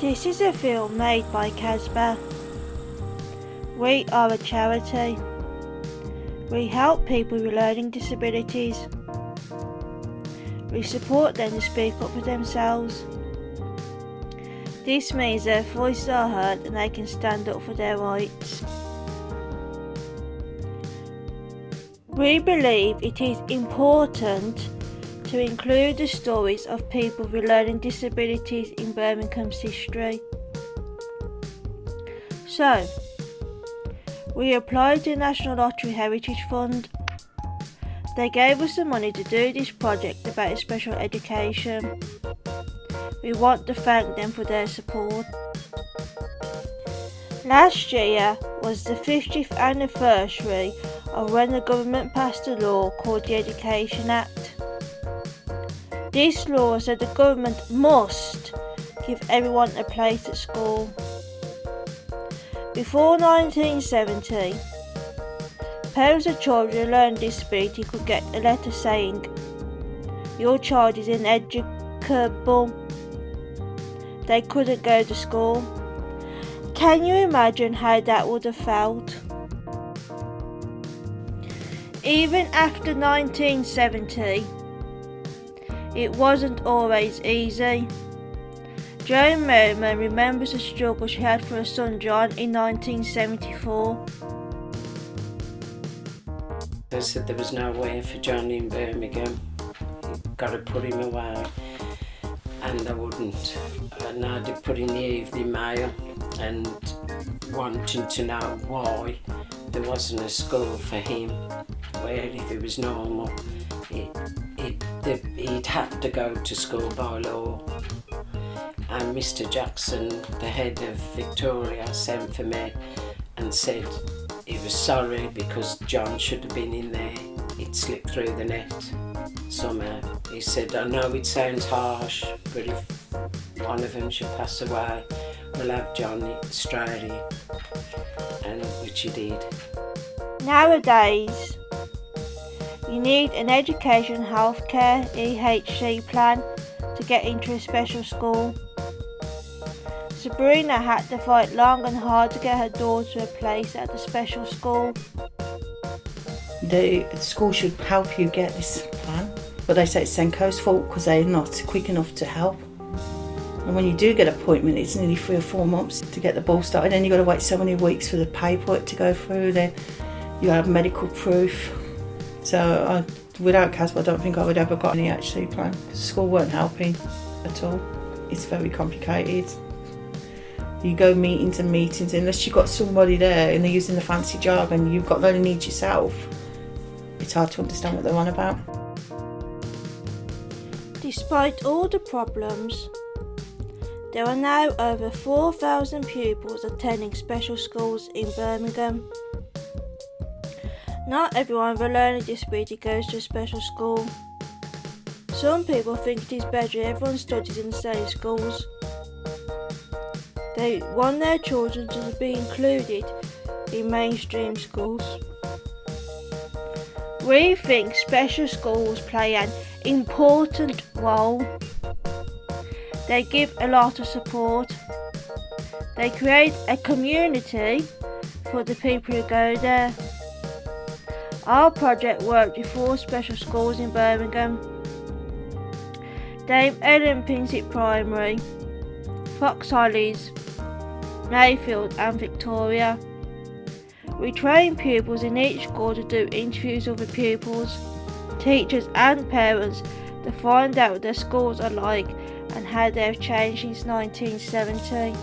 This is a film made by Casbah. We are a charity. We help people with learning disabilities. We support them to speak up for themselves. This means their voices are heard and they can stand up for their rights. We believe it is important to include the stories of people with learning disabilities in Birmingham's history. So, we applied to the National Lottery Heritage Fund. They gave us the money to do this project about special education. We want to thank them for their support. Last year was the 50th anniversary of when the government passed a law called the Education Act. This law said the government must give everyone a place at school. Before 1970, parents of children with learning disability could get a letter saying, "Your child is ineducable." They couldn't go to school. Can you imagine how that would have felt? Even after 1970, it wasn't always easy. Joan Merriman remembers the struggle she had for her son John in 1974. They said there was no way for John in Birmingham. You've got to put him away. And they wouldn't. And I did put in the evening mail and wanting to know why there wasn't a school for him, where if it was normal, he'd have to go to school by law. And Mr. Jackson, the head of Victoria, sent for me and said he was sorry because John should have been in there. He'd slipped through the net somehow. He said, "I know it sounds harsh, but if one of them should pass away, we'll have John straight in," and which he did. Nowadays, you need an education healthcare EHC plan to get into a special school. Sabrina had to fight long and hard to get her daughter a place at the special school. The school should help you get this plan, but they say it's Senko's fault because they're not quick enough to help. And when you do get an appointment, it's nearly 3 or 4 months to get the ball started. Then you've got to wait so many weeks for the paperwork to go through. Then you have medical proof. So without Casper, I don't think I would ever got an EHC plan. The school weren't helping at all. It's very complicated. You go meetings and meetings, unless you've got somebody there and they're using the fancy jargon, you've got learning needs yourself. It's hard to understand what they're on about. Despite all the problems, there are now over 4,000 pupils attending special schools in Birmingham. Not everyone with a learning disability goes to a special school. Some people think it is better if everyone studies in the same schools. They want their children to be included in mainstream schools. We think special schools play an important role. They give a lot of support. They create a community for the people who go there. Our project worked with 4 special schools in Birmingham: Dame Ellen Pinsett Primary, Fox Hollies, Mayfield and Victoria. We train pupils in each school to do interviews with the pupils, teachers and parents to find out what their schools are like and how they have changed since 1970.